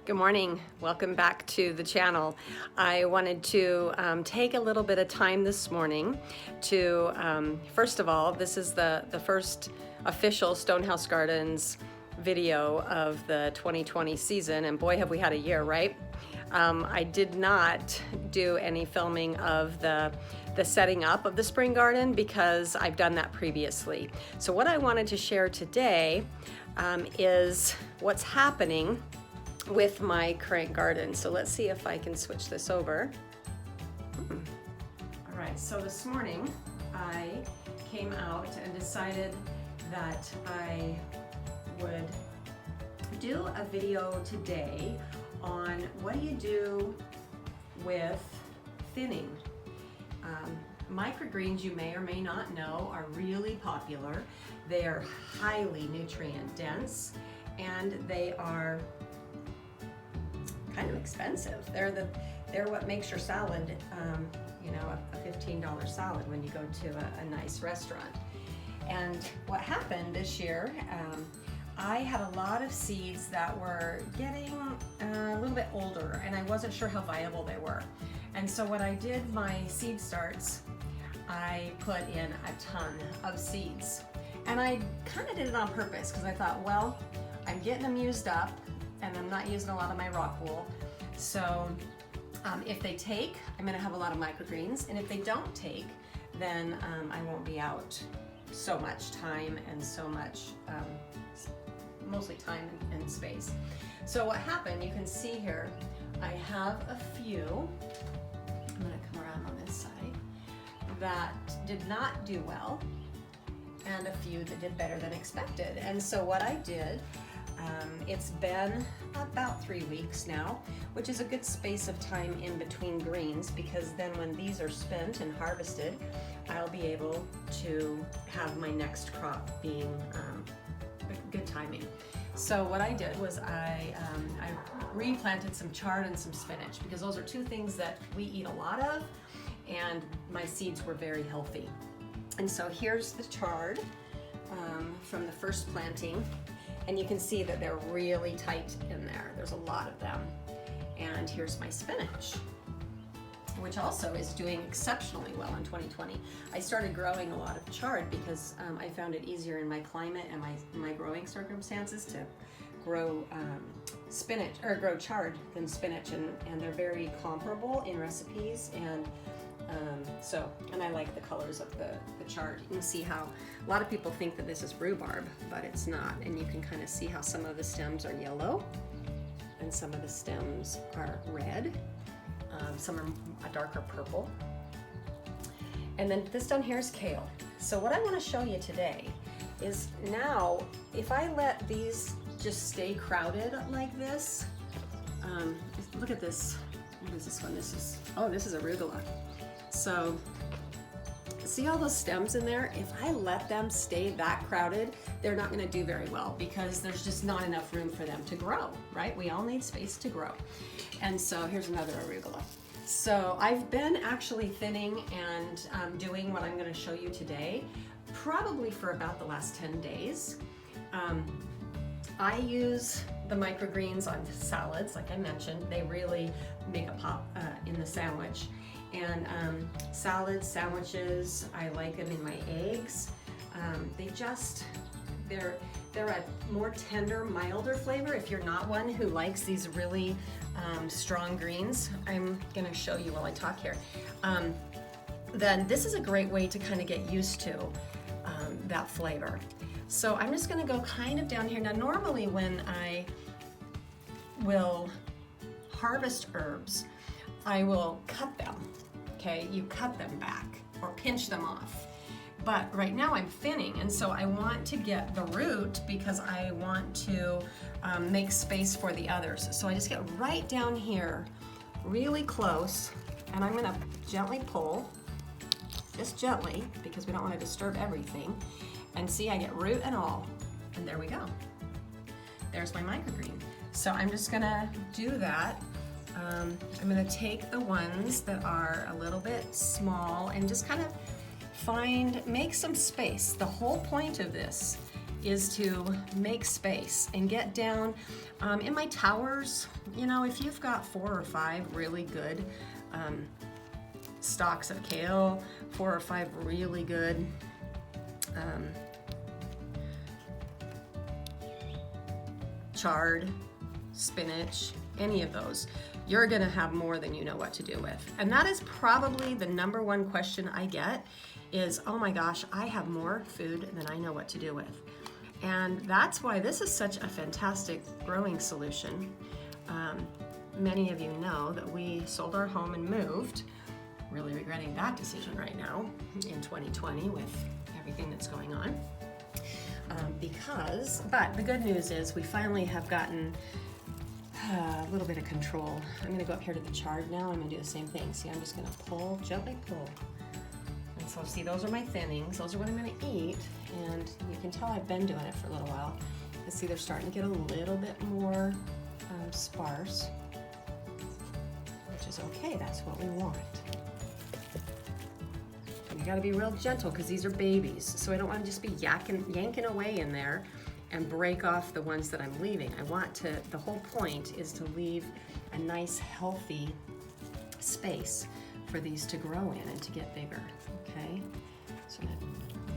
Good morning. Welcome back to the channel. I wanted to take a little bit of time this morning to, first of all, this is the first official Stonehouse Gardens video of the 2020 season, and boy have we had a year, right? I did not do any filming of the setting up of the spring garden because I've done that previously. So what I wanted to share today is what's happening with my current garden. So let's see if I can switch this over. All right, so this morning I came out and decided that I would do a video today on what do you do with thinning. Microgreens, you may or may not know, are really popular. They are highly nutrient dense and they are kind of expensive. They're what makes your salad, you know, a $15 salad when you go to a nice restaurant. And what happened this year, I had a lot of seeds that were getting a little bit older and I wasn't sure how viable they were. And so when I did my seed starts, I put in a ton of seeds. And I kind of did it on purpose because I thought, well, I'm getting them used up and I'm not using a lot of my rock wool. So if they take, I'm gonna have a lot of microgreens, and if they don't take, then I won't be out so much time and so much, mostly time and space. So what happened, you can see here, I have a few, I'm gonna come around on this side, that did not do well, and a few that did better than expected. And so what I did, it's been about 3 weeks now, which is a good space of time in between greens, because then when these are spent and harvested, I'll be able to have my next crop being good timing. So what I did was I replanted some chard and some spinach, because those are two things that we eat a lot of, and my seeds were very healthy. And so here's the chard from the first planting. And you can see that they're really tight in there. There's a lot of them. And here's my spinach, which also is doing exceptionally well in 2020. I started growing a lot of chard because I found it easier in my climate and my growing circumstances to grow spinach, or grow chard than spinach, and they're very comparable in recipes, and and I like the colors of the chard. You can see how a lot of people think that this is rhubarb, but it's not. And you can kind of see how some of the stems are yellow and some of the stems are red. Some are a darker purple. And then this down here is kale. So what I want to show you today is now, if I let these just stay crowded like this, look at this. What is this one? This is arugula. So see all those stems in there? If I let them stay that crowded, they're not gonna do very well because there's just not enough room for them to grow, right? We all need space to grow. And so here's another arugula. So I've been actually thinning and doing what I'm gonna show you today, probably for about the last 10 days. I use the microgreens on salads, like I mentioned. They really make a pop in the sandwich. And salads, sandwiches, I like them in my eggs. They're a more tender, milder flavor. If you're not one who likes these really strong greens, I'm gonna show you while I talk here. Then this is a great way to kind of get used to that flavor. So I'm just gonna go kind of down here. Now normally when I will harvest herbs, I will cut them, okay? You cut them back or pinch them off. But right now I'm thinning, and so I want to get the root because I want to make space for the others. So I just get right down here, really close, and I'm gonna gently pull, just gently, because we don't want to disturb everything. And see, I get root and all, and there we go. There's my microgreen. So I'm just gonna do that. I'm gonna take the ones that are a little bit small and just kind of make some space. The whole point of this is to make space and get down in my towers. You know, if you've got 4 or 5 really good stalks of kale, 4 or 5 really good chard, spinach, any of those, you're gonna have more than you know what to do with. And that is probably the #1 question I get is, oh my gosh, I have more food than I know what to do with. And that's why this is such a fantastic growing solution. Many of you know that we sold our home and moved. Really regretting that decision right now in 2020 with everything that's going on. But the good news is we finally have gotten a little bit of control. I'm gonna go up here to the chard now. I'm gonna do the same thing. See, I'm just gonna pull, gently pull. And so see, those are my thinnings. Those are what I'm gonna eat. And you can tell I've been doing it for a little while. And see, they're starting to get a little bit more sparse, which is okay, that's what we want. And you gotta be real gentle because these are babies. So I don't wanna just be yanking away in there and break off the ones that I'm leaving. The whole point is to leave a nice, healthy space for these to grow in and to get bigger, okay? So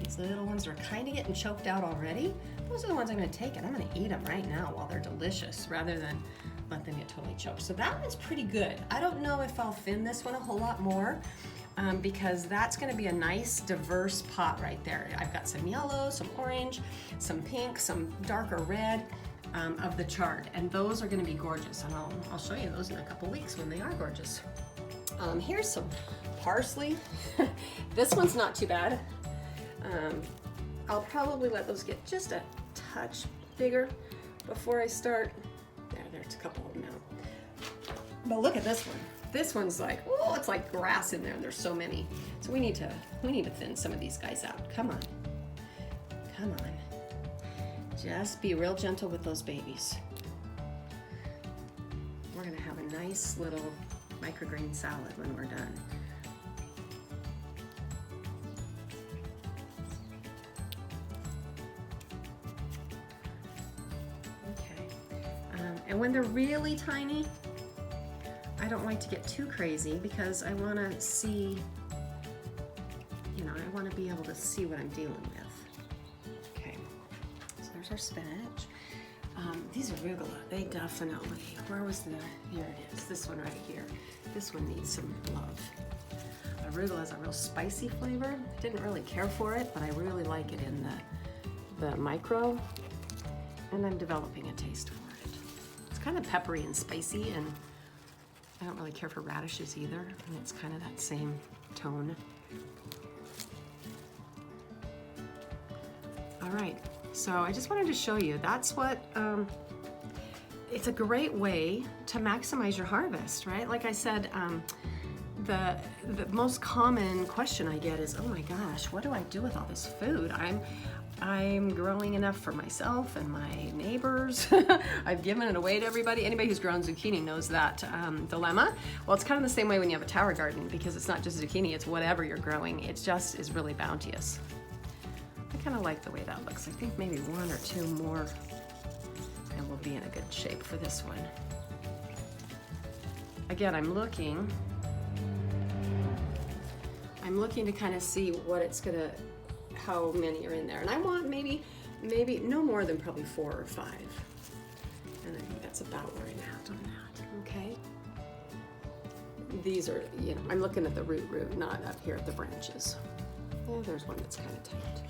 these little ones are kind of getting choked out already. Those are the ones I'm gonna take and I'm gonna eat them right now while they're delicious rather than let them get totally choked. So that one's pretty good. I don't know if I'll thin this one a whole lot more because that's gonna be a nice diverse pot right there. I've got some yellow, some orange, some pink, some darker red of the chard, and those are gonna be gorgeous. And I'll show you those in a couple weeks when they are gorgeous. Here's some parsley. This one's not too bad. I'll probably let those get just a touch bigger before I start. There's a couple of them now. But look at this one. This one's like, oh, it's like grass in there, and there's so many. So we need to thin some of these guys out. Come on. Come on. Just be real gentle with those babies. We're gonna have a nice little microgreen salad when we're done. And when they're really tiny, I don't like to get too crazy because I want to see, I want to be able to see what I'm dealing with. Okay, so there's our spinach. These arugula, they definitely, here it is, this one right here. This one needs some love. Arugula has a real spicy flavor. Didn't really care for it, but I really like it in the micro, and I'm developing a taste for it. Kind of peppery and spicy, and I don't really care for radishes either, and it's kind of that same tone. All right, so I just wanted to show you, that's what, it's a great way to maximize your harvest, right? Like I said, the most common question I get is, oh my gosh, what do I do with all this food? I'm growing enough for myself and my neighbors. I've given it away to everybody. Anybody who's grown zucchini knows that dilemma. Well, it's kind of the same way when you have a tower garden, because it's not just zucchini, it's whatever you're growing. It just is really bounteous. I kind of like the way that looks. I think maybe 1 or 2 more and we'll be in a good shape for this one. Again, I'm looking to kind of see what it's gonna, how many are in there. And I want maybe no more than probably 4 or 5. And I think that's about where I'm at on that, okay? These are, I'm looking at the root, not up here at the branches. Oh, there's one that's kind of tight.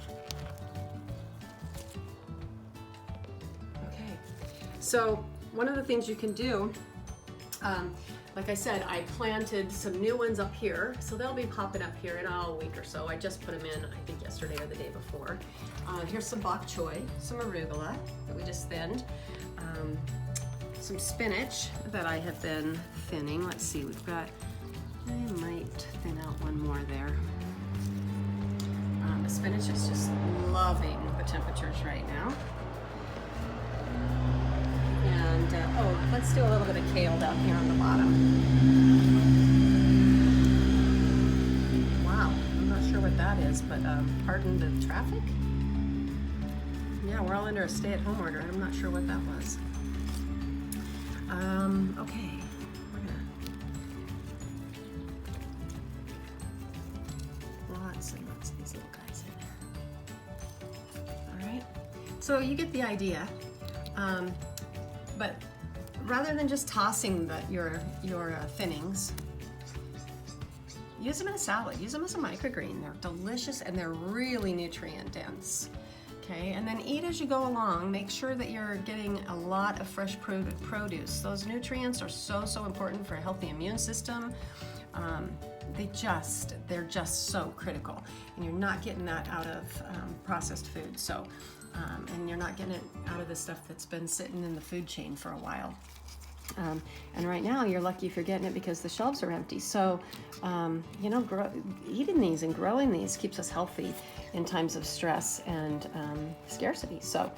Okay, so one of the things you can do, like I said, I planted some new ones up here, so they'll be popping up here in a week or so. I just put them in, I think yesterday or the day before. Here's some bok choy, some arugula that we just thinned, some spinach that I have been thinning. Let's see, I might thin out one more there. The spinach is just loving the temperatures right now. And, let's do a little bit of kale down here on the bottom. Wow, I'm not sure what that is, but pardon the traffic. Yeah, we're all under a stay-at-home order, and I'm not sure what that was. Okay, we're gonna lots and lots of these little guys in there. All right, so you get the idea. But rather than just tossing your thinnings, use them in a salad. Use them as a microgreen. They're delicious and they're really nutrient dense. Okay, and then eat as you go along. Make sure that you're getting a lot of fresh produce. Those nutrients are so important for a healthy immune system. They're just so critical, and you're not getting that out of processed food. So, and you're not getting it out of the stuff that's been sitting in the food chain for a while. And right now, you're lucky if you're getting it because the shelves are empty. So, eating these and growing these keeps us healthy in times of stress and scarcity. So,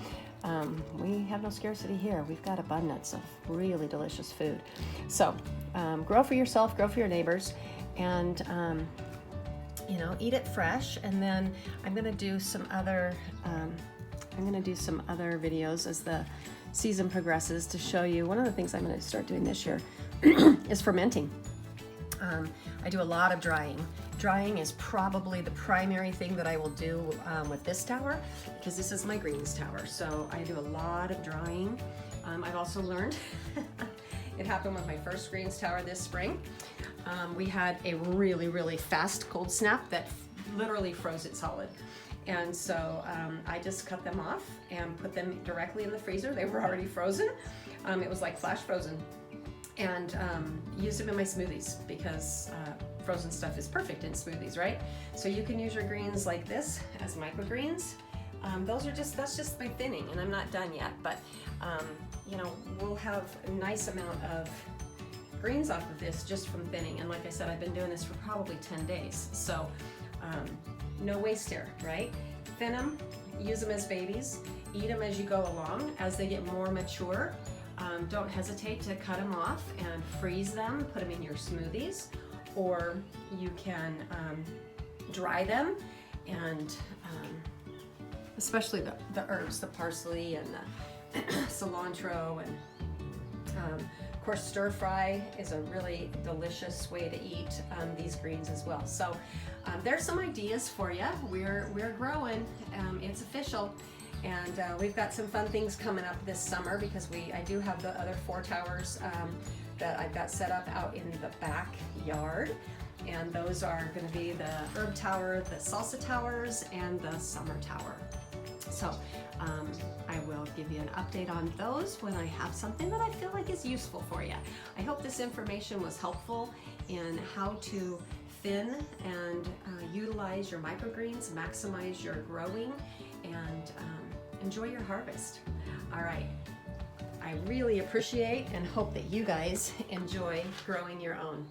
we have no scarcity here. We've got abundance of really delicious food. So, grow for yourself, grow for your neighbors, and eat it fresh. And then I'm going to do some other videos as the season progresses to show you. One of the things I'm going to start doing this year is fermenting. I do a lot of drying. Drying is probably the primary thing that I will do with this tower, because this is my greens tower. So I do a lot of drying. I've also learned, it happened with my first greens tower this spring. We had a really fast cold snap that literally froze it solid. And so I just cut them off and put them directly in the freezer. They were already frozen. It was like flash frozen. And used them in my smoothies because frozen stuff is perfect in smoothies, right? So you can use your greens like this as microgreens. That's just my thinning, and I'm not done yet, but we'll have a nice amount of greens off of this just from thinning. And like I said, I've been doing this for probably 10 days. So no waste here, right? Thin them, use them as babies, eat them as you go along. As they get more mature, don't hesitate to cut them off and freeze them, put them in your smoothies, or you can dry them, and especially the herbs, the parsley and the cilantro, and of course stir fry is a really delicious way to eat these greens as well. So there's some ideas for you. We're growing. It's official. And we've got some fun things coming up this summer, because I do have the other 4 towers that I've got set up out in the backyard. And those are going to be the herb tower, the salsa towers, and the summer tower. So I will give you an update on those when I have something that I feel like is useful for you. I hope this information was helpful in how to thin and utilize your microgreens, maximize your growing, and enjoy your harvest. All right, I really appreciate and hope that you guys enjoy growing your own.